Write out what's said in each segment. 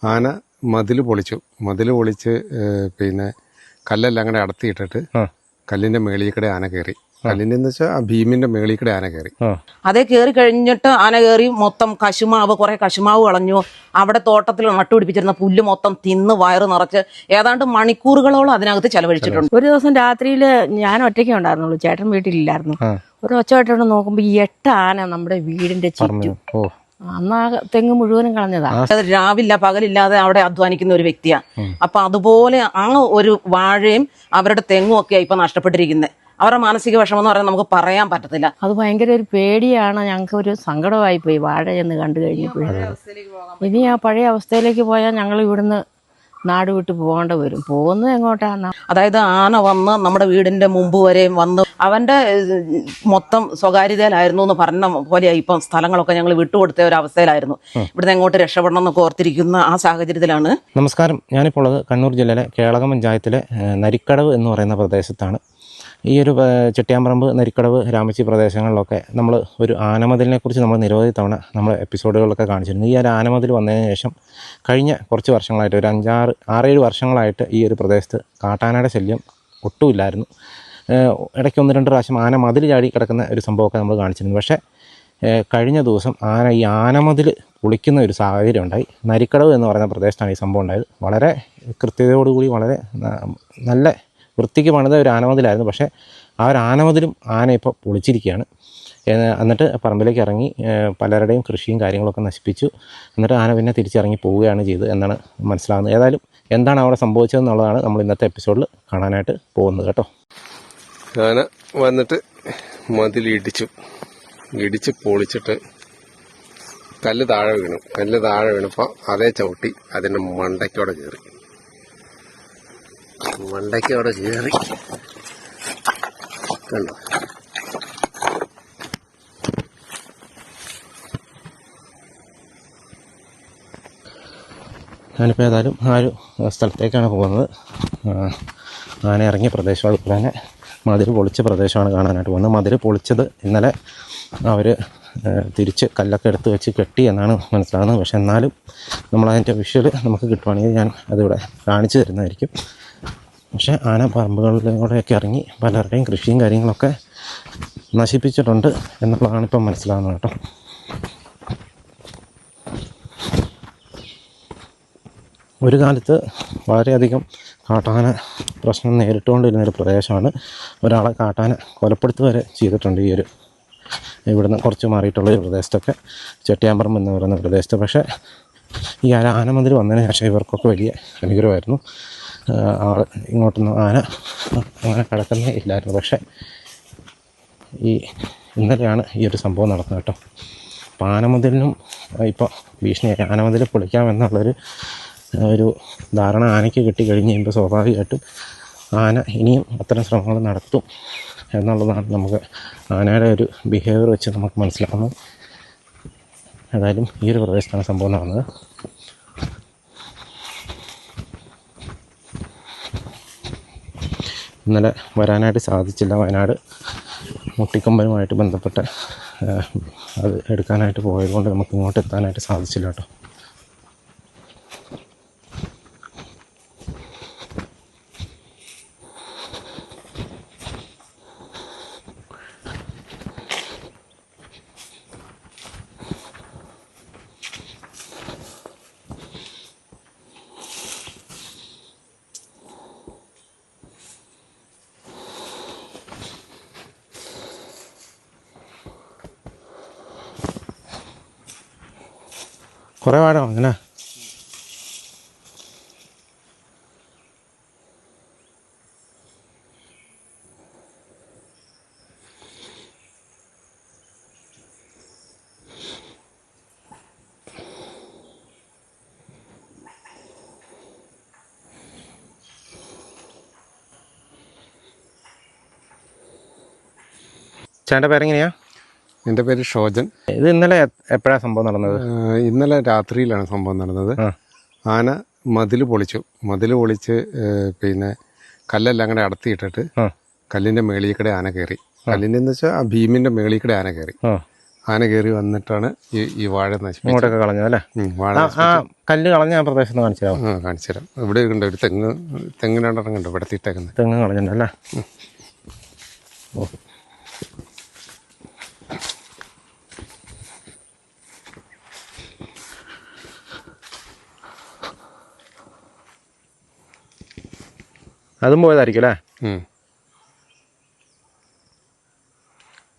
ആന മതിൽ പൊളിച്ച് പിന്നെ കല്ലെല്ലാം കൂടെ അടത്തിയിട്ടിട്ട് കല്ലിന്റെ മേളിൽ കൂടെ ആന കയറി. കല്ലിന്റെ വെച്ചാൽ ആ ഭീമിന്റെ മേളിൽ കൂടെ ആന കയറി. അതേ കയറി കഴിഞ്ഞിട്ട് ആന കയറി മൊത്തം കുറെ കശുമാവ് കളഞ്ഞു. അവിടെ തോട്ടത്തിൽ നട്ടുപിടിപ്പിച്ചിരുന്ന പുല്ല് മൊത്തം തിന്ന് വയറ് നിറച്ച് ഏതാണ്ട് മണിക്കൂറുകളോളം അതിനകത്ത് ചെലവഴിച്ചിട്ടുണ്ട്. ഒരു ദിവസം രാത്രിയിൽ ഞാൻ ഒറ്റയ്ക്കേ ഉണ്ടായിരുന്നുള്ളൂ, ചേട്ടൻ വീട്ടിലില്ലായിരുന്നു. ഒരു ഒച്ചയായിട്ടോട് നോക്കുമ്പോ 8 ആന നമ്മുടെ വീടിന്റെ ചുറ്റും. അന്ന് ആ തെങ്ങ് മുഴുവനും കളഞ്ഞതാ. രാവില്ല പകലില്ലാതെ അവിടെ അധ്വാനിക്കുന്ന ഒരു വ്യക്തിയാ. അപ്പൊ അതുപോലെ ആ ഒരു വാഴയും അവരുടെ തെങ്ങും ഒക്കെയാ ഇപ്പൊ നഷ്ടപ്പെട്ടിരിക്കുന്നത്. അവരുടെ മാനസിക വിഷമം എന്ന് പറഞ്ഞാൽ നമുക്ക് പറയാൻ പറ്റത്തില്ല. അത് ഭയങ്കര ഒരു പേടിയാണ്. ഞങ്ങൾക്ക് ഒരു സങ്കടമായി പോയി വാഴ എന്ന് കണ്ടു കഴിഞ്ഞപ്പോഴേ. ഇനി ആ പഴയ അവസ്ഥയിലേക്ക് പോയാൽ ഞങ്ങൾ ഇവിടുന്ന് നാട് വിട്ട് പോകേണ്ട വരും. പോകുന്നത് എങ്ങോട്ടാണ്? അതായത് ആന വന്ന് നമ്മുടെ വീടിന്റെ മുമ്പ് വരെയും വന്ന് അവന്റെ മൊത്തം സ്വകാര്യതയിലായിരുന്നു എന്ന് പറഞ്ഞ പോലെയായി. ഇപ്പം സ്ഥലങ്ങളൊക്കെ ഞങ്ങൾ വിട്ടുകൊടുത്ത ഒരു അവസ്ഥയിലായിരുന്നു. ഇവിടുന്ന് എങ്ങോട്ട് രക്ഷപ്പെടണം എന്നൊക്കെ ഓർത്തിരിക്കുന്ന ആ സാഹചര്യത്തിലാണ്. നമസ്കാരം, ഞാനിപ്പോൾ ഉള്ളത് കണ്ണൂർ ജില്ലയിലെ കേളകം പഞ്ചായത്തിലെ നരിക്കടവ് എന്ന് പറയുന്ന പ്രദേശത്താണ്. ഈ ഒരു ചെട്ടിയാമ്പറമ്പ്, നരിക്കടവ്, രാമച്ചി പ്രദേശങ്ങളിലൊക്കെ നമ്മൾ ഒരു ആനമതിലിനെക്കുറിച്ച് നമ്മൾ നിരവധി തവണ നമ്മൾ എപ്പിസോഡുകളൊക്കെ കാണിച്ചിരുന്നു. ഈ ഒരു ആനമതിൽ വന്നതിന് ശേഷം കഴിഞ്ഞ കുറച്ച് വർഷങ്ങളായിട്ട്, ഒരു 6-7 വർഷങ്ങളായിട്ട് ഈ ഒരു പ്രദേശത്ത് കാട്ടാനയുടെ ശല്യം ഒട്ടുമില്ലായിരുന്നു. ഇടയ്ക്ക് 1-2 പ്രാവശ്യം ആന മതിൽ ചാടി കിടക്കുന്ന ഒരു സംഭവമൊക്കെ നമ്മൾ കാണിച്ചിരുന്നു. പക്ഷേ കഴിഞ്ഞ ദിവസം ഈ ആനമതിൽ പൊളിക്കുന്ന ഒരു സാഹചര്യം ഉണ്ടായി. നരിക്കടവ് എന്ന് പറയുന്ന പ്രദേശത്താണ് ഈ സംഭവം ഉണ്ടായത്. വളരെ കൃത്യതയോടുകൂടി വളരെ നല്ല വൃത്തിക്ക് പണിത ഒരു ആനമതിലായിരുന്നു. പക്ഷേ ആ ഒരു ആനമതിലും ആന ഇപ്പോൾ പൊളിച്ചിരിക്കുകയാണ്. എന്നിട്ട് പറമ്പിലേക്ക് ഇറങ്ങി പലരുടെയും കൃഷിയും കാര്യങ്ങളൊക്കെ നശിപ്പിച്ചു. എന്നിട്ട് ആന പിന്നെ തിരിച്ചിറങ്ങി പോവുകയാണ് ചെയ്തത് എന്നാണ് മനസ്സിലാകുന്നത്. ഏതായാലും എന്താണ് അവിടെ സംഭവിച്ചതെന്നുള്ളതാണ് നമ്മൾ ഇന്നത്തെ എപ്പിസോഡിൽ കാണാനായിട്ട് പോകുന്നത് കേട്ടോ. ആന വന്നിട്ട് ഇടിച്ച് പൊളിച്ചിട്ട് കല്ല് താഴെ വീണപ്പോൾ അതേ ചവിട്ടി അതിൻ്റെ മണ്ടയ്ക്കോടെ കയറി കണ്ടോ. ഞാനിപ്പോൾ ഏതായാലും ആ ഒരു സ്ഥലത്തേക്കാണ് പോകുന്നത്. ആന ഇറങ്ങിയ പ്രദേശം, അതുപോലെ തന്നെ മതിൽ പൊളിച്ച പ്രദേശമാണ് കാണാനായിട്ട് പോകുന്നത്. മതിൽ പൊളിച്ചത് ഇന്നലെ അവർ തിരിച്ച് കല്ലൊക്കെ എടുത്ത് വെച്ച് കെട്ടി എന്നാണ് മനസ്സിലാകുന്നത്. പക്ഷെ എന്നാലും നമ്മളതിൻ്റെ വിഷ്വൽ നമുക്ക് കിട്ടുവാണെങ്കിൽ ഞാൻ അതിവിടെ കാണിച്ചു തരുന്നതായിരിക്കും. പക്ഷേ ആന പറമ്പുകളിലൂടെയൊക്കെ ഇറങ്ങി പലരുടെയും കൃഷിയും കാര്യങ്ങളൊക്കെ നശിപ്പിച്ചിട്ടുണ്ട് എന്നുള്ളതാണ് ഇപ്പം മനസ്സിലാകുന്നത് കേട്ടോ. ഒരു കാലത്ത് വളരെയധികം കാട്ടാന പ്രശ്നം നേരിട്ടുകൊണ്ടിരുന്നൊരു പ്രദേശമാണ്. ഒരാളെ കാട്ടാന കൊലപ്പെടുത്തുക വരെ ചെയ്തിട്ടുണ്ട് ഈ ഒരു ഇവിടുന്ന് കുറച്ച് മാറിയിട്ടുള്ള ഒരു പ്രദേശത്തൊക്കെ, ചെട്ടിയാമ്പറമ്പ് എന്ന് പറയുന്ന പ്രദേശത്ത്. പക്ഷേ ഈ ആനമതിൽ വന്നതിന് ശേഷം ഇവർക്കൊക്കെ വലിയ അനുഗ്രഹമായിരുന്നു. ഇങ്ങോട്ടൊന്നും ആന അങ്ങനെ കിടക്കുന്നേ ഇല്ലായിരുന്നു. പക്ഷേ ഇന്നലെയാണ് ഈ ഒരു സംഭവം നടന്നത് കേട്ടോ. അപ്പോൾ ആനമതിലിനും ഇപ്പോൾ ഭീഷണിയായി. ആനമതിൽ പൊളിക്കാമെന്നുള്ളൊരു ധാരണ ആനയ്ക്ക് കിട്ടിക്കഴിഞ്ഞ് കഴിയുമ്പോൾ സ്വാഭാവികമായിട്ടും ആന ഇനിയും അത്തരം ശ്രമങ്ങൾ നടത്തും എന്നുള്ളതാണ് നമുക്ക് ആനയുടെ ഒരു ബിഹേവിയർ വെച്ച് നമുക്ക് മനസ്സിലാക്കുന്നത്. ഏതായാലും ഈ ഒരു പ്രദേശത്താണ് സംഭവം നടന്നത്. ഇന്നലെ വരാനായിട്ട് സാധിച്ചില്ല. വയനാട് മുട്ടിക്കൊമ്പനുമായിട്ട് ബന്ധപ്പെട്ട് അത് എടുക്കാനായിട്ട് പോയതുകൊണ്ട് നമുക്ക് ഇങ്ങോട്ട് എത്താനായിട്ട് സാധിച്ചില്ല കേട്ടോ. കുറേ വാഴ അങ്ങനെ ചേട്ടൻ്റെ പേരെങ്ങനെയാ? എൻ്റെ പേര് ഷോജൻ. ഇത് ഇന്നലെ എപ്പോഴാണ് സംഭവം നടന്നത്? ഇന്നലെ രാത്രിയിലാണ് സംഭവം നടന്നത്. ആന മതിൽ പൊളിച്ച് പിന്നെ കല്ലെല്ലാം കൂടെ അടത്തിയിട്ടിട്ട് കല്ലിന്റെ മേളിൽ കൂടെ ആന കയറി. കല്ലിന്റെ വെച്ചാൽ ആ ഭീമിന്റെ മേളിൽ കൂടെ ആന കയറി. ആന കയറി വന്നിട്ടാണ് ഈ വാഴ നശിപ്പിച്ചത്. ഇങ്ങോട്ടൊക്കെ കളഞ്ഞത് അല്ലേ? വാഴ ആ കല്ല് കളഞ്ഞ ആ പ്രദേശത്ത് കാണിച്ചു തരാം. കാണിച്ചു തരാം. ഇവിടെ ഉണ്ട് ഒരു തെങ്ങിനാണ്ടെണ്ണം കണ്ടു ഇവിടെ ഇട്ടേക്കുന്നത്. തെങ്ങ് കളഞ്ഞിട്ടുണ്ടല്ലേ? ഓ, അതും പോയതായിരിക്കും അല്ലേ?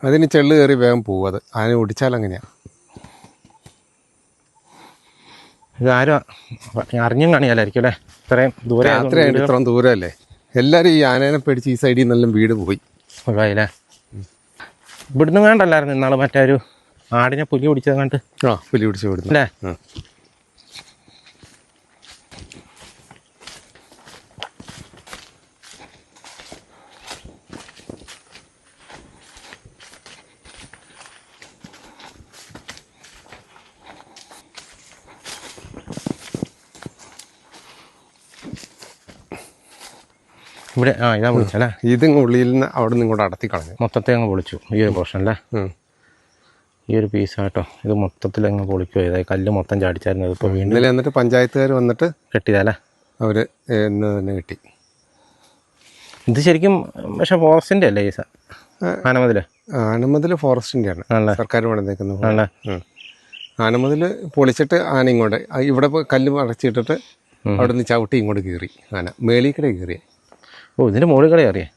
അതിന് ചെള്ള് കയറി വേഗം പോകും. അത് ആന ഓടിച്ചാൽ അങ്ങനെയാണ്. ഇതാരും അറിഞ്ഞും കാണിയാലായിരിക്കും അല്ലേ? ഇത്രയും ദൂരെ രാത്രിയായിട്ട് ഇത്രയും ദൂരമല്ലേ. എല്ലാവരും ഈ ആനേനെ പേടിച്ച് ഈ സൈഡിൽ നിന്നെല്ലാം വീട് പോയി. അല്ലേ? ഇവിടുന്ന് വേണ്ടല്ലായിരുന്നു ഇന്നാൾ മറ്റേ ഒരു ആടിനെ പുലി പിടിച്ചത് കണ്ട്. പുലി പിടിച്ച് വിടുന്നു അല്ലേ? ഇവിടെ ഇതാ പൊളിച്ചല്ലേ? ഇതിങ്ങ് ഉള്ളിൽ നിന്ന് അവിടെ നിന്ന് ഇങ്ങോട്ട് അടത്തി കളഞ്ഞു. മൊത്തത്തെ അങ്ങ് പൊളിച്ചു ഈ ഒരു പോർഷൻ അല്ലേ? ഈ ഒരു പീസാട്ടോ ഇത് മൊത്തത്തിൽ അങ്ങ് പൊളിക്കുക. ഇതായി കല്ല് മൊത്തം ചാടിച്ചായിരുന്നു. ഇപ്പോൾ വീണ്ടും എന്നിട്ട് പഞ്ചായത്തുകാർ വന്നിട്ട് കെട്ടിയതല്ലേ? അവർ ഇന്ന് തന്നെ കെട്ടി. ഇത് ശരിക്കും പക്ഷെ ഫോറസ്റ്റിൻ്റെ അല്ലേ ഈ ആനമതിൽ? ആനമതിൽ ഫോറസ്റ്റിൻ്റെ ആണ്, സർക്കാർ പണിതേക്കുന്നത്. ആണല്ലേ? ആനമതിൽ പൊളിച്ചിട്ട് ആന ഇങ്ങോട്ട് ഇവിടെ കല്ല് മറച്ചിട്ടിട്ട് അവിടെ നിന്ന് ചവിട്ടി ഇങ്ങോട്ട് കയറി. ആന മേളിക്കടെ കയറി. ഓ, ഇതിൻ്റെ മുകളിൽ കട കയറിയേ?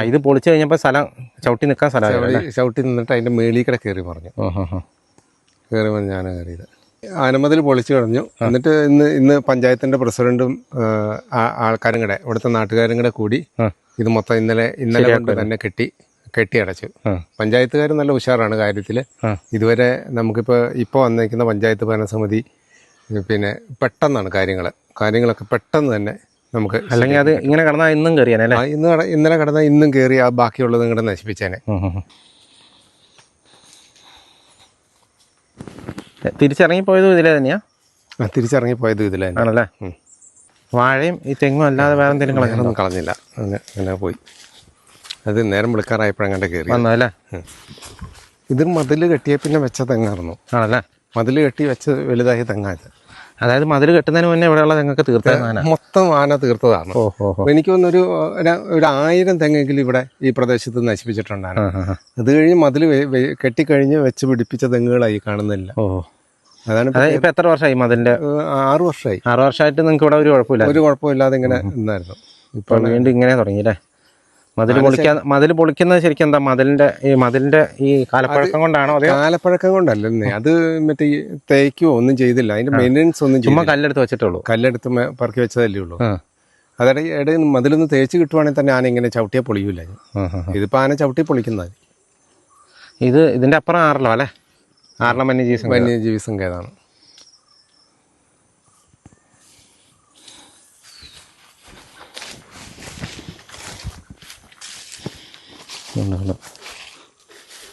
ഇത് പൊളിച്ചു കഴിഞ്ഞപ്പോൾ സ്ഥലം ചവിട്ടി നിൽക്കാൻ സ്ഥലം ചവിട്ടി നിന്നിട്ട് അതിൻ്റെ മേളിക്കടെ കയറി പറഞ്ഞു. കയറി പറഞ്ഞ് ഞാൻ കയറിയത്. ആനമതിൽ പൊളിച്ചു കളഞ്ഞു. എന്നിട്ട് ഇന്ന് പഞ്ചായത്തിൻ്റെ പ്രസിഡന്റും ആൾക്കാരും കൂടെ ഇവിടുത്തെ നാട്ടുകാരും കൂടെ കൂടി ഇത് മൊത്തം ഇന്നലെ കൊണ്ട് തന്നെ കെട്ടി അടച്ചു. പഞ്ചായത്തുകാർ നല്ല ഉഷാറാണ് കാര്യത്തിൽ. ഇതുവരെ ഇപ്പോൾ വന്നേക്കുന്ന പഞ്ചായത്ത് ഭരണസമിതി പിന്നെ പെട്ടെന്നാണ് കാര്യങ്ങളൊക്കെ പെട്ടെന്ന് തന്നെ നമുക്ക്. അല്ലെങ്കിൽ അത് ഇങ്ങനെ കടന്നാൽ ഇന്നും കയറിയാനല്ലേ? ഇന്നലെ കടന്നാൽ ഇന്നും കയറി ആ ബാക്കിയുള്ളത് ഇങ്ങോട്ട് നശിപ്പിച്ചേനെ. തിരിച്ചിറങ്ങിപ്പോയതും ഇതിലെ തന്നെയാ? തിരിച്ചിറങ്ങിപ്പോയതും ഇതിലെ ആണല്ലേ? വാഴയും ഈ തെങ്ങും അല്ലാതെ വേറെ എന്തെങ്കിലും കളഞ്ഞില്ല. അങ്ങനെ പോയി. അത് നേരം വിളിക്കാറായപ്പോഴങ്ങാണ്ട് കയറി വന്നതല്ലേ? ഇത് മതിൽ കെട്ടിയ പിന്നെ വെച്ച തെങ്ങായിരുന്നു. ആണല്ലേ? മതിൽ കെട്ടി വെച്ച് വലുതായ തെങ്ങായത്. അതായത് മതിൽ കെട്ടുന്നതിന് മുന്നേ ഇവിടെയുള്ള തെങ്ങൊക്കെ തീർത്തതാണ്? മൊത്തം ആന തീർത്തതാണ്. എനിക്ക് തോന്നുന്നു ഒരു 1000 തെങ്ങെങ്കിലും ഇവിടെ ഈ പ്രദേശത്ത് നശിപ്പിച്ചിട്ടുണ്ടാണ്. അത് കഴിഞ്ഞ് മതിൽ കെട്ടിക്കഴിഞ്ഞ് വെച്ച് പിടിപ്പിച്ച തെങ്ങുകളായി കാണുന്നില്ല. അതാണ്. ഇപ്പൊ എത്ര വർഷമായി മതിലിന്റെ? 6 വർഷമായി. 6 വർഷമായിട്ട് നിങ്ങൾക്ക് ഇവിടെ ഒരു കുഴപ്പമില്ലാതെ ഇങ്ങനെ നിന്നായിരുന്നു. ഇപ്പൊ വീണ്ടും ഇങ്ങനെ തുടങ്ങിയില്ലേ? മതിൽ പൊളിക്കുന്നത് ശരിക്കും എന്താ? മതിലിന്റെ ഈ കാലപ്പഴക്കം കൊണ്ടാണോ? കാലപ്പഴക്കം കൊണ്ടല്ലേ. അത് മറ്റേ തേക്കോ ഒന്നും ചെയ്തില്ല. അതിന്റെ മെയിൻ്റെനൻസ് ഒന്നും ചുമ്മാ കല്ലെടുത്ത് വെച്ചിട്ടുള്ളൂ. കല്ലെടുത്ത് പറക്കി വെച്ചതല്ലേ ഉള്ളൂ. അതിടെ മതിലൊന്ന് തേച്ച് കിട്ടുവാണെങ്കിൽ തന്നെ ആന ഇങ്ങനെ ചവിട്ടിയാൽ പൊളിയൂല. ഇതിപ്പോ ആന ചവിട്ടി പൊളിക്കുന്നത്. ഇതിന്റെ അപ്പുറം ആറളം അല്ലേ? ആറളം വന്യജീവി സങ്കേതമാണ്.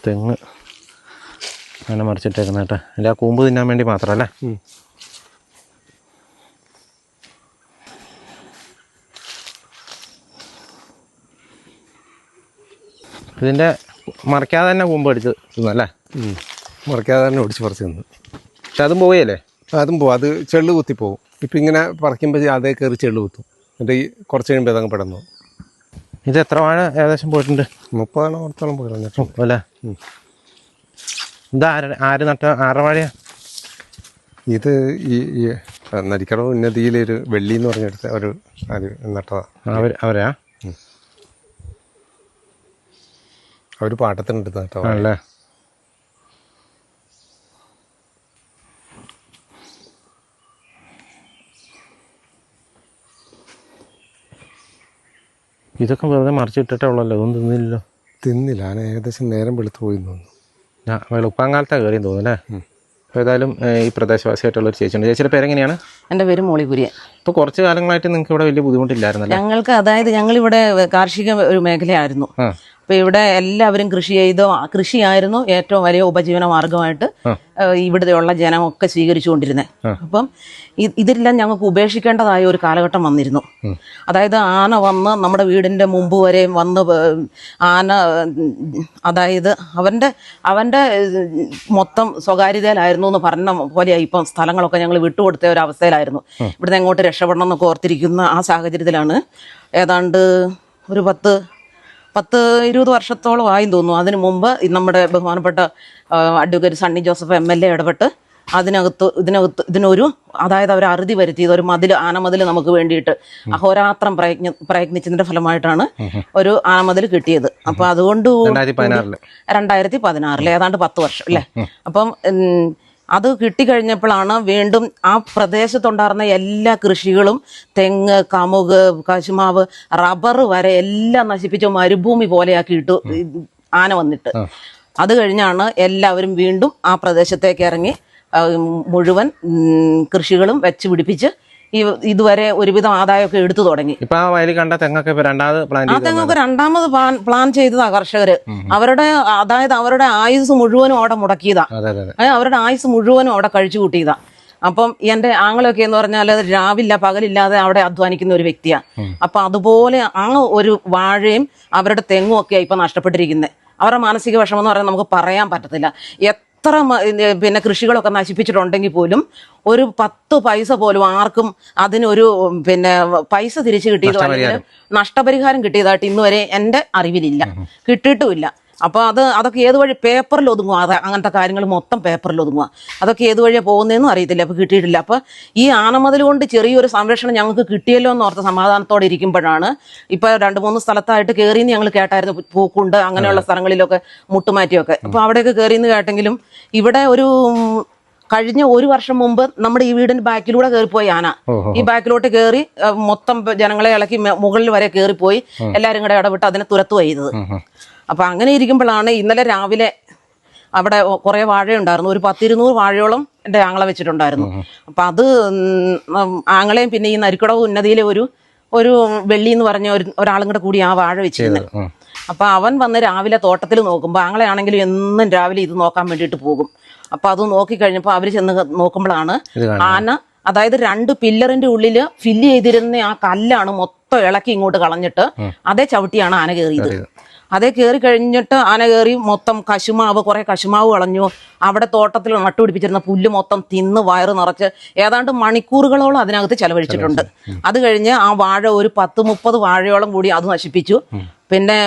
തെങ്ങ് അങ്ങനെ മറിച്ചിട്ടേക്കുന്ന കേട്ടോ. അതിൻ്റെ ആ കൂമ്പ് തിന്നാൻ വേണ്ടി മാത്രമല്ലേ? ഇതിൻ്റെ മറിക്കാതെ തന്നെ കൂമ്പ് അടിച്ച് തിന്നല്ലേ? മറിക്കാതെ തന്നെ ഒടിച്ച് പറിച്ച് തിന്നു. പക്ഷെ അതും പോവുകയല്ലേ? അതും പോവും. അത് ചെള്ളു കുത്തിപ്പോവും. ഇപ്പം ഇങ്ങനെ പറിക്കുമ്പോൾ അതേ കയറി ചെള്ളു കുത്തും. എന്നിട്ട് ഈ കുറച്ച് കഴിയുമ്പോൾ അതങ്ങ് പെടന്നു. ഇത് എത്ര വാഴ ഏകദേശം പോയിട്ടുണ്ട്? 30 പോയി അല്ലേ? ഇത് ആര് നട്ട ആരുടെ വാഴയാ ഇത്? ഈ നരിക്കടവ് ഉന്നതിയിലൊരു വെള്ളി എന്ന് പറഞ്ഞെടുത്ത ഒരു നട്ടതാ. അവരാ? അവർ പാട്ടത്തിനെടുത്ത് നട്ടോ അല്ലേ? ഇതൊക്കെ വെറുതെ മറിച്ചിട്ടിട്ടേ ഉള്ളല്ലോ. ഒന്നും തിന്നില്ല. ആന ഏകദേശം നേരം വെളുത്ത് പോയി തോന്നുന്നു. വെളുപ്പാങ്കാലത്താണ് കയറിയെന്ന് തോന്നുന്നു അല്ലേ? അപ്പോൾ ഏതായാലും ഈ പ്രദേശവാസിയായിട്ടുള്ളൊരു ചേച്ചിയുണ്ട്. ചേച്ചിയുടെ പേരെങ്ങനെയാണ്? എൻ്റെ പേര് മോളി കുര്യൻ. ഇപ്പോൾ കുറച്ച് കാലങ്ങളായിട്ട് നിങ്ങൾക്ക് ഇവിടെ വലിയ ബുദ്ധിമുട്ടില്ലായിരുന്നല്ലോ. ഞങ്ങൾക്ക് അതായത് ഞങ്ങളിവിടെ കാർഷിക ഒരു മേഖലയായിരുന്നു. അപ്പൊ ഇവിടെ എല്ലാവരും കൃഷി ചെയ്ത് കൃഷിയായിരുന്നു ഏറ്റവും വലിയ ഉപജീവന മാർഗമായിട്ട് ഇവിടെയുള്ള ജനമൊക്കെ സ്വീകരിച്ചുകൊണ്ടിരുന്നത്. അപ്പം ഇതെല്ലാം ഞങ്ങൾക്ക് ഉപേക്ഷിക്കേണ്ടതായ ഒരു കാലഘട്ടം വന്നിരുന്നു. അതായത് ആന വന്ന് നമ്മുടെ വീടിന്റെ മുമ്പ് വരെ വന്ന് ആന അതായത് അവന്റെ മൊത്തം സ്വകാര്യതയിലായിരുന്നു എന്ന് പറഞ്ഞ പോലെയായി ഇപ്പം സ്ഥലങ്ങളൊക്കെ ഞങ്ങൾ വിട്ടുകൊടുത്ത ഒരു അവസ്ഥയിലായിരുന്നു. ഇവിടുന്ന് എങ്ങോട്ട് രക്ഷപ്പെടണം എന്നൊക്കെ ഓർത്തിരിക്കുന്ന ആ സാഹചര്യത്തിലാണ് ഏതാണ്ട് ഒരു 10-20 വർഷത്തോളം ആയി തോന്നുന്നു. അതിനു മുമ്പ് നമ്മുടെ ബഹുമാനപ്പെട്ട അഡ്വക്കേറ്റ് സണ്ണി ജോസഫ് MLA ഇടപെട്ട് ഇതിനൊരു അതായത് അവർ അറുതി വരുത്തിയത് ഒരു ആനമതിൽ നമുക്ക് വേണ്ടിയിട്ട് അഹോരാത്രം പ്രയത്നിച്ചതിന്റെ ഫലമായിട്ടാണ് ഒരു ആനമതിൽ കിട്ടിയത്. അപ്പൊ അതുകൊണ്ട് 2016 ഏതാണ്ട് 10 വർഷം അല്ലേ. അപ്പം അത് കിട്ടിക്കഴിഞ്ഞപ്പോഴാണ് വീണ്ടും ആ പ്രദേശത്തുണ്ടായിരുന്ന എല്ലാ കൃഷികളും തെങ്ങ്, കമുക്, കശുമാവ്, റബ്ബർ വരെ എല്ലാം നശിപ്പിച്ച് മരുഭൂമി പോലെയാക്കിയിട്ട് ആന വന്നിട്ട് അത് കഴിഞ്ഞാണ് എല്ലാവരും വീണ്ടും ആ പ്രദേശത്തേക്ക് ഇറങ്ങി മുഴുവൻ കൃഷികളും വെച്ച് പിടിപ്പിച്ച് ഇതുവരെ ഒരുവിധം ആദായമൊക്കെ എടുത്തു തുടങ്ങി. ഇപ്പൊ ആ വയലിൽ കണ്ട തെങ്ങൊക്കെ ആ തെങ്ങൊക്കെ രണ്ടാമത് പ്ലാൻ ചെയ്തതാ കർഷകര്. അവരുടെ ആയുസ് മുഴുവനും അവിടെ മുടക്കിയതാ. അവരുടെ ആയുസ് മുഴുവനും അവിടെ കഴിച്ചു കൂട്ടിയതാ. അപ്പം എന്റെ ആങ്ങളൊക്കെ എന്ന് പറഞ്ഞാൽ രാവില്ല പകലില്ലാതെ അവിടെ അധ്വാനിക്കുന്ന ഒരു വ്യക്തിയാ. അപ്പൊ അതുപോലെ ആ ഒരു വാഴയും അവരുടെ തെങ്ങും ഒക്കെയാ ഇപ്പൊ നഷ്ടപ്പെട്ടിരിക്കുന്നത്. അവരുടെ മാനസിക വിഷമം എന്ന് പറഞ്ഞാൽ നമുക്ക് പറയാൻ പറ്റത്തില്ല. എത്ര കൃഷികളൊക്കെ നശിപ്പിച്ചിട്ടുണ്ടെങ്കിൽ പോലും ഒരു 10 പൈസ പോലും ആർക്കും അതിനൊരു പൈസ തിരിച്ചു കിട്ടിയതോ അല്ലെങ്കിൽ നഷ്ടപരിഹാരം കിട്ടിയതായിട്ട് ഇന്നുവരെ എൻ്റെ അറിവിലില്ല, കിട്ടിയിട്ടുമില്ല. അപ്പോൾ അതൊക്കെ ഏത് വഴി പേപ്പറിൽ ഒതുങ്ങുക, അങ്ങനത്തെ കാര്യങ്ങൾ മൊത്തം പേപ്പറിൽ ഒതുങ്ങുക. അതൊക്കെ ഏത് വഴിയാണ് പോകുന്നതെന്നും അറിയത്തില്ല. അപ്പോൾ കിട്ടിയിട്ടില്ല. അപ്പോൾ ഈ ആനമതിൽ കൊണ്ട് ചെറിയൊരു സംരക്ഷണം ഞങ്ങൾക്ക് കിട്ടിയല്ലോ എന്ന് ഓർത്ത സമാധാനത്തോടെ ഇരിക്കുമ്പോഴാണ് ഇപ്പോൾ 2-3 സ്ഥലത്തായിട്ട് കയറിയെന്ന് ഞങ്ങൾ കേട്ടായിരുന്നു. പൂക്കുണ്ട് അങ്ങനെയുള്ള സ്ഥലങ്ങളിലൊക്കെ മുട്ടുമാറ്റിയൊക്കെ. അപ്പോൾ അവിടെയൊക്കെ കയറിയെന്ന് കേട്ടെങ്കിലും ഇവിടെ കഴിഞ്ഞ 1 വർഷം മുമ്പ് നമ്മുടെ ഈ വീടിന്റെ ബാക്കിലൂടെ കയറിപ്പോയി ആന. ഈ ബാക്കിലോട്ട് കയറി മൊത്തം ജനങ്ങളെ ഇളക്കി മുകളിൽ വരെ കയറിപ്പോയി എല്ലാവരും കൂടെ ഇടപെട്ട് അതിനെ തുരത്തുക ചെയ്തത്. അപ്പൊ അങ്ങനെ ഇരിക്കുമ്പോഴാണ് ഇന്നലെ രാവിലെ അവിടെ കുറെ വാഴയുണ്ടായിരുന്നു. ഒരു 10-200 വാഴയോളം എൻ്റെ ആങ്ങളെ വെച്ചിട്ടുണ്ടായിരുന്നു. അപ്പൊ അത് ആങ്ങളെയും പിന്നെ ഈ നരിക്കുടവ് ഉന്നതിയിലെ ഒരു വെള്ളി എന്ന് പറഞ്ഞ ഒരാളും കൂടെ കൂടി ആ വാഴ വെച്ചിരുന്നത്. അപ്പൊ അവൻ വന്ന് രാവിലെ തോട്ടത്തിൽ നോക്കുമ്പോൾ ആങ്ങളെയാണെങ്കിലും എന്നും രാവിലെ ഇത് നോക്കാൻ വേണ്ടിയിട്ട് പോകും. അപ്പൊ അത് നോക്കിക്കഴിഞ്ഞപ്പോൾ അവര് ചെന്ന് നോക്കുമ്പോഴാണ് ആന അതായത് 2 പില്ലറിന്റെ ഉള്ളില് ഫില്ല് ചെയ്തിരുന്ന ആ കല്ലാണ് മൊത്തം ഇളക്കി ഇങ്ങോട്ട് കളഞ്ഞിട്ട് അതേ ചവിട്ടിയാണ് ആന കയറിയത്. അതേ കയറി കഴിഞ്ഞിട്ട് ആന കയറി മൊത്തം കുറെ കശുമാവ് കളഞ്ഞു. അവിടെ തോട്ടത്തിൽ നട്ടുപിടിപ്പിച്ചിരുന്ന പുല്ല് മൊത്തം തിന്ന് വയറ് നിറച്ച് ഏതാണ്ട് മണിക്കൂറുകളോളം അതിനകത്ത് ചെലവഴിച്ചിട്ടുണ്ട്. അത് കഴിഞ്ഞ് ആ വാഴ ഒരു 10-30 വാഴയോളം കൂടി അത് നശിപ്പിച്ചു. പിന്നെ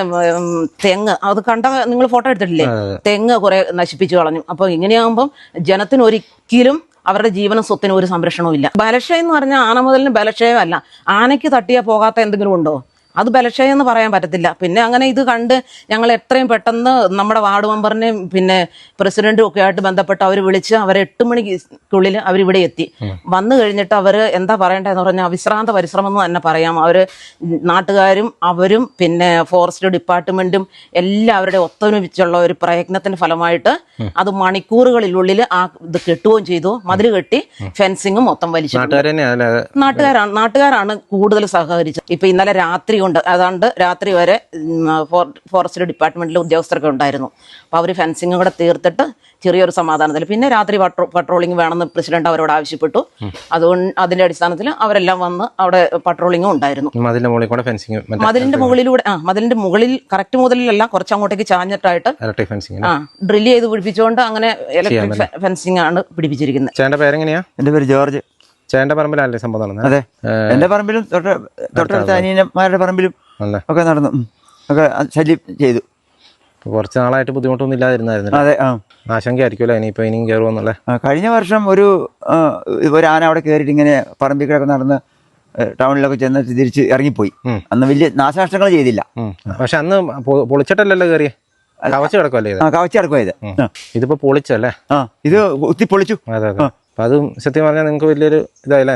തെങ്ങ് അത് കണ്ട നിങ്ങൾ ഫോട്ടോ എടുത്തിട്ടില്ലേ, തെങ്ങ് കുറെ നശിപ്പിച്ചു കളഞ്ഞു. അപ്പൊ ഇങ്ങനെയാകുമ്പം ജനത്തിന് ഒരിക്കലും അവരുടെ ജീവനും സ്വത്തിനും ഒരു സംരക്ഷണവും ഇല്ല. ബലക്ഷയം എന്ന് പറഞ്ഞാൽ ആനമുതലിന് ബലക്ഷയമല്ല, ആനയ്ക്ക് തട്ടിയാൽ പോകാത്ത എന്തെങ്കിലും ഉണ്ടോ? അത് ബലക്ഷയം എന്ന് പറയാൻ പറ്റത്തില്ല. പിന്നെ അങ്ങനെ ഇത് കണ്ട് ഞങ്ങൾ എത്രയും പെട്ടെന്ന് നമ്മുടെ വാർഡ് മെമ്പറിനെയും പിന്നെ പ്രസിഡന്റും ഒക്കെ ആയിട്ട് ബന്ധപ്പെട്ട് അവർ വിളിച്ച് അവർ 8 മണിക്കുള്ളിൽ അവരിവിടെ എത്തി. വന്നു കഴിഞ്ഞിട്ട് അവർ എന്താ പറയേണ്ടതെന്ന് പറഞ്ഞാൽ അവിശ്രാന്ത പരിശ്രമം എന്ന് തന്നെ പറയാം. അവർ നാട്ടുകാരും അവരും പിന്നെ ഫോറസ്റ്റ് ഡിപ്പാർട്ട്മെന്റും എല്ലാവരുടെ ഒത്തൊരുമിച്ചുള്ള ഒരു പ്രയത്നത്തിന്റെ ഫലമായിട്ട് അത് മണിക്കൂറുകളിലുള്ളിൽ ആ ഇത് കെട്ടുകയും ചെയ്തു. മതിൽ കെട്ടി ഫെൻസിങ്ങും മൊത്തം വലിച്ചു. നാട്ടുകാരാണ് കൂടുതൽ സഹകരിച്ചത്. ഇപ്പൊ ഇന്നലെ രാത്രി കൊണ്ട് ഏതാണ്ട് രാത്രി വരെ ഫോറസ്റ്റ് ഡിപ്പാർട്ട്മെന്റിലെ ഉദ്യോഗസ്ഥരൊക്കെ ഉണ്ടായിരുന്നു. അപ്പോൾ അവർ ഫെൻസിങ്ങും കൂടെ തീർത്തിട്ട് ചെറിയൊരു സമാധാനത്തിൽ പിന്നെ രാത്രി പട്രോളിംഗ് വേണമെന്ന് പ്രസിഡന്റ് അവരോട് ആവശ്യപ്പെട്ടു. അതുകൊണ്ട് അതിന്റെ അടിസ്ഥാനത്തിൽ അവരെല്ലാം വന്ന് അവിടെ പട്രോളിംഗും ഉണ്ടായിരുന്നു. മതിലിന്റെ മുകളിലൂടെ മതിലിന്റെ മുകളിൽ കറക്റ്റ് മുതലിലല്ല, കുറച്ച് അങ്ങോട്ടേക്ക് ചാഞ്ഞിട്ടായിട്ട് ഡ്രില്ല് ചെയ്ത് പിടിപ്പിച്ചുകൊണ്ട് അങ്ങനെ ഇലക്ട്രിക് ഫെൻസിംഗ് ആണ് പിടിപ്പിച്ചിരിക്കുന്നത്. ചേട്ടന്റെ പേരെങ്ങനെയാ? എന്റെ പേര് ജോർജ്. ചേട്ടന്റെ പറമ്പിലല്ലേ സംഭവം? അതെ, എന്റെ പറമ്പിലും തൊട്ടടുത്ത അനിയന്മാരുടെ പറമ്പിലും ഒക്കെ നടന്നു, ഒക്കെ ശല്യം ചെയ്തു. കുറച്ച് നാളായിട്ട് ബുദ്ധിമുട്ടൊന്നും ഇല്ലാതിരുന്നായിരുന്നു. അതെ, ആശങ്കയായിരിക്കുമല്ലോ ഇനിയിപ്പോ ഇനിയും കയറുമെന്നല്ലേ. കഴിഞ്ഞ വർഷം ഒരു ആന അവിടെ കയറിയിട്ട് ഇങ്ങനെ പറമ്പിലൊക്കെ നടന്ന് ടൗണിലൊക്കെ ചെന്ന് തിരിച്ച് ഇറങ്ങിപ്പോയി. അന്ന് വലിയ നാശനഷ്ടങ്ങൾ ചെയ്തില്ല. പക്ഷെ അന്ന് പൊളിച്ചിട്ടല്ലല്ലോ കയറിയ, കവച്ച് കിടക്കുമല്ലേ? കവച്ച് കിടക്കുക ഇത്. ഇതിപ്പോ പൊളിച്ചല്ലേ? ഇത് കുത്തി പൊളിച്ചു. അതെ അതെ. അപ്പൊ അതും സത്യം പറഞ്ഞാൽ നിങ്ങൾക്ക് വലിയൊരു ഇതായില്ലേ?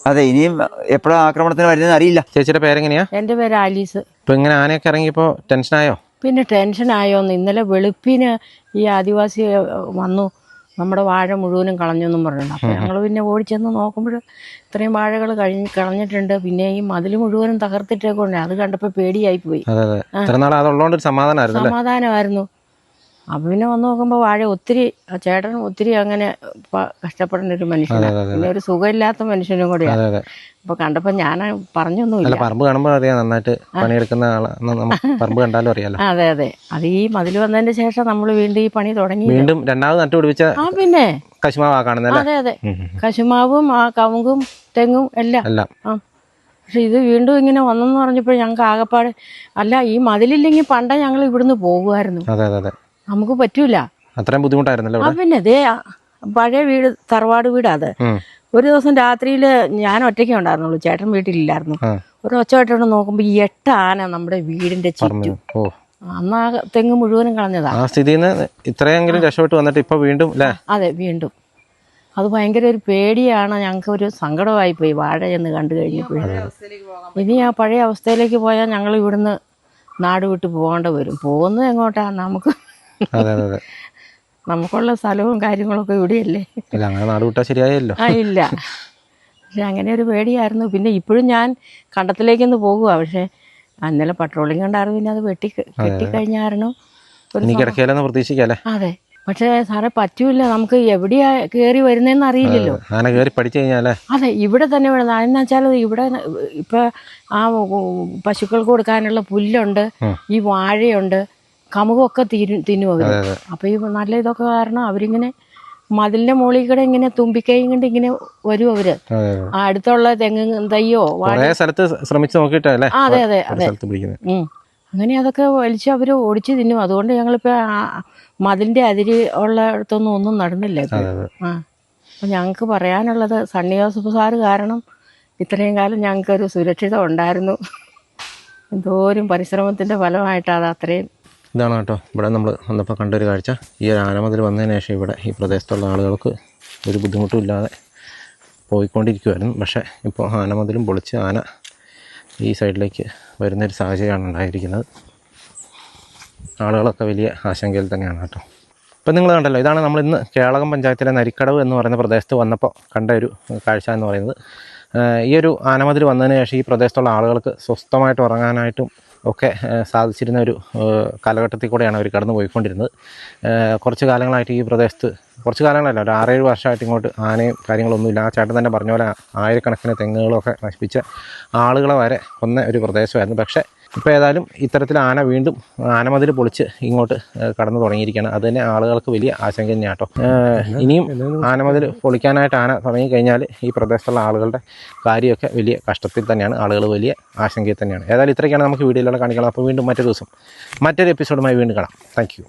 അതെ, ഇനിയും എപ്പോഴാ ആക്രമണത്തിന് വരുന്നതെന്ന് അറിയില്ല. ചേച്ചിയുടെ പേരെങ്ങനെയാ? എൻ്റെ പേര് ആലീസ്. ഇപ്പൊ ഇങ്ങനെ ആനയൊക്കെ ഇറങ്ങിയപ്പോ ടെൻഷനായോ? പിന്നെ ടെൻഷനായോന്ന്, ഇന്നലെ വെളുപ്പിന് ഈ ആദിവാസി വന്നു നമ്മുടെ വാഴ മുഴുവനും കളഞ്ഞെന്നും പറഞ്ഞിട്ടുണ്ട്. അപ്പോൾ ഞങ്ങൾ പിന്നെ ഓടിച്ചെന്ന് നോക്കുമ്പോൾ ഇത്രയും വാഴകൾ കളഞ്ഞിട്ടുണ്ട്. പിന്നെ ഈ മതിൽ മുഴുവനും തകർത്തിട്ടേക്കൊണ്ട് അത് കണ്ടപ്പോൾ പേടിയായി പോയി. അതെ അതെ, ഇത്ര നാൾ അതുള്ളതുകൊണ്ട് സമാധാനമായിരുന്നു. അപ്പം പിന്നെ വന്ന് നോക്കുമ്പോൾ വാഴ ഒത്തിരി, ചേട്ടൻ ഒത്തിരി അങ്ങനെ കഷ്ടപ്പെടുന്ന ഒരു മനുഷ്യനാണ്, പിന്നെ ഒരു സുഖമില്ലാത്ത മനുഷ്യനും കൂടെയാണ്. അപ്പൊ കണ്ടപ്പോൾ ഞാൻ പറഞ്ഞൊന്നുമില്ല. പറമ്പ് കാണുമ്പോൾ അറിയാം നന്നായിട്ട് പണിയെടുക്കുന്ന ആളാണ്, പറമ്പ് കണ്ടാലും അറിയാലോ. അതെ അതെ, അത് ഈ മതിൽ വന്നതിന് ശേഷം നമ്മൾ വീണ്ടും ഈ പണി തുടങ്ങി. വീണ്ടും രണ്ടാമത് നട്ടുപിടിച്ച പിന്നെ കശുമാവാ കാണുന്നത്. അതെ അതെ, കശുമാവും ആ കവുങ്ങും തെങ്ങും എല്ലാം. പക്ഷെ ഇത് വീണ്ടും ഇങ്ങനെ വന്നെന്ന് പറഞ്ഞപ്പോൾ ഞങ്ങൾക്ക് ആകെപ്പാട്, അല്ല ഈ മതിലില്ലെങ്കിൽ പണ്ട ഞങ്ങൾ ഇവിടുന്ന് പോകുമായിരുന്നു. അതെ അതെ, നമുക്ക് പറ്റൂല, അത്രയും ബുദ്ധിമുട്ടായിരുന്നല്ലോ. പിന്നെ ദേ പഴയ വീട്, തറവാട് വീടാ അത്. ഒരു ദിവസം രാത്രിയിൽ ഞാൻ ഒറ്റയ്ക്കേ ഉണ്ടായിരുന്നുള്ളൂ, ചേട്ടൻ വീട്ടിലില്ലായിരുന്നു. ഒരു ഒച്ചയായിട്ടോണ്ട് നോക്കുമ്പോൾ 8 ആന നമ്മുടെ വീടിന്റെ ചുറ്റും. അന്ന് ആ തെങ്ങ് മുഴുവനും കളഞ്ഞതാ. ആ സ്ഥിതിയിൽ നിന്ന് ഇത്രയെങ്കിലും രക്ഷപ്പെട്ട് വന്നിട്ട് ഇപ്പൊ വീണ്ടും അല്ലേ? അതെ, വീണ്ടും. അത് ഭയങ്കര ഒരു പേടിയാണ്, ഞങ്ങൾക്ക് ഒരു സങ്കടമായി പോയി വാഴ എന്ന് കണ്ടു കഴിഞ്ഞപ്പോൾ. ഇനി ആ പഴയ അവസ്ഥയിലേക്ക് പോയാൽ ഞങ്ങൾ ഇവിടുന്ന് നാട് വിട്ട് പോകേണ്ട വരും. പോകുന്നത് എങ്ങോട്ടാ? നമുക്കുള്ള സ്ഥലവും കാര്യങ്ങളൊക്കെ ഇവിടെയല്ലേ. അങ്ങനെ നാട് വിട്ടാൽ ശരിയായല്ലോ. ഇല്ല, പക്ഷെ അങ്ങനെ ഒരു പേടിയായിരുന്നു. പിന്നെ ഇപ്പോഴും ഞാൻ കണ്ടത്തിലേക്കൊന്ന് പോകുക, പക്ഷെ ഇന്നലെ പട്രോളിംഗ് ഉണ്ടായിരുന്നു. പിന്നെ അത് കെട്ടിക്കഴിഞ്ഞ കാരണം പ്രതീക്ഷിക്കാല്ലേ. അതെ, പക്ഷെ സാറേ പറ്റൂല, നമുക്ക് എവിടെയാ കയറി വരുന്നതെന്ന് അറിയില്ലല്ലോ. അതെ, ഇവിടെ തന്നെ വേണം. അതെന്ന് വെച്ചാൽ ഇവിടെ ഇപ്പൊ ആ പശുക്കൾക്ക് കൊടുക്കാനുള്ള പുല്ലുണ്ട്, ഈ വാഴയുണ്ട്, കമുകൊക്കെ തിന്നും അവര്. അപ്പൊ ഈ നല്ല ഇതൊക്കെ കാരണം അവരിങ്ങനെ മതിലിന്റെ മുകളിൽ കൂടെ ഇങ്ങനെ തുമ്പിക്കൈ കൊണ്ട് ഇങ്ങനെ വരും അവര്. അടുത്തുള്ള തെങ്ങ് തയ്യോ ശ്രമിച്ചു നോക്കിട്ടല്ലേ. അതെ അതെ അതെ, അങ്ങനെ അതൊക്കെ വലിച്ച് അവര് ഓടിച്ചു തിന്നും. അതുകൊണ്ട് ഞങ്ങളിപ്പോ മതിലിന്റെ അതിര് ഉള്ളിടത്തൊന്നും ഒന്നും നടന്നില്ല ഇപ്പൊ. അപ്പൊ ഞങ്ങക്ക് പറയാനുള്ളത്, സണ്ണി ജോസഫ് സാറ് കാരണം ഇത്രയും കാലം ഞങ്ങൾക്കൊരു സുരക്ഷിതം ഉണ്ടായിരുന്നു. എന്തോരം പരിശ്രമത്തിന്റെ ഫലമായിട്ടാണ് അത്രയും. ഇതാണ് കേട്ടോ ഇവിടെ നമ്മൾ വന്നപ്പോൾ കണ്ടൊരു കാഴ്ച. ഈ ഒരു ആനമതിൽ വന്നതിന് ശേഷം ഇവിടെ ഈ പ്രദേശത്തുള്ള ആളുകൾക്ക് ഒരു ബുദ്ധിമുട്ടും ഇല്ലാതെ പോയിക്കൊണ്ടിരിക്കുമായിരുന്നു. പക്ഷേ ഇപ്പോൾ ആനമതിലും പൊളിച്ച് ആന ഈ സൈഡിലേക്ക് വരുന്നൊരു സാഹചര്യമാണ് ഉണ്ടായിരിക്കുന്നത്. ആളുകളൊക്കെ വലിയ ആശങ്കയിൽ തന്നെയാണ് കേട്ടോ. ഇപ്പം നിങ്ങൾ കണ്ടല്ലോ, ഇതാണ് നമ്മൾ ഇന്ന് കേളകം പഞ്ചായത്തിലെ നരിക്കടവ് എന്ന് പറയുന്ന പ്രദേശത്ത് വന്നപ്പോൾ കണ്ട ഒരു കാഴ്ച എന്ന് പറയുന്നത്. ഈ ഒരു ആനമതിൽ വന്നതിന് ശേഷം ഈ പ്രദേശത്തുള്ള ആളുകൾക്ക് സ്വസ്ഥമായിട്ട് ഉറങ്ങാനായിട്ടും ഒക്കെ സാധിച്ചിരുന്ന ഒരു കാലഘട്ടത്തിൽ കൂടെയാണ് അവർ കടന്നു പോയിക്കൊണ്ടിരുന്നത്. കുറച്ച് കാലങ്ങളായിട്ട് ഈ പ്രദേശത്ത്, കുറച്ച് കാലങ്ങളല്ല, ഒരു 6-7 വർഷമായിട്ട് ഇങ്ങോട്ട് ആനയും കാര്യങ്ങളൊന്നുമില്ല. ആ ചേട്ടൻ തന്നെ പറഞ്ഞ പോലെ ആയിരക്കണക്കിന് തെങ്ങുകളൊക്കെ നശിപ്പിച്ച ആളുകളെ വരെ കൊന്ന ഒരു പ്രദേശമായിരുന്നു. പക്ഷേ ഇപ്പോൾ ഏതായാലും ഇത്തരത്തിൽ ആന വീണ്ടും ആനമതിൽ പൊളിച്ച് ഇങ്ങോട്ട് കടന്നു തുടങ്ങിയിരിക്കുകയാണ്. അത് തന്നെ ആളുകൾക്ക് വലിയ ആശങ്ക തന്നെയാണ് കേട്ടോ. ഇനിയും ആനമതിൽ പൊളിക്കാനായിട്ട് ആന തുടങ്ങിക്കഴിഞ്ഞാൽ ഈ പ്രദേശത്തുള്ള ആളുകളുടെ കാര്യമൊക്കെ വലിയ കഷ്ടത്തിൽ തന്നെയാണ്, ആളുകൾ വലിയ ആശങ്കയിൽ തന്നെയാണ്. ഏതായാലും ഇത്രയൊക്കെയാണ് നമുക്ക് വീഡിയോയിലൂടെ കാണിക്കണം. അപ്പോൾ വീണ്ടും മറ്റൊരു ദിവസം മറ്റൊരു എപ്പിസോഡുമായി വീണ്ടും കാണാം. Thank you.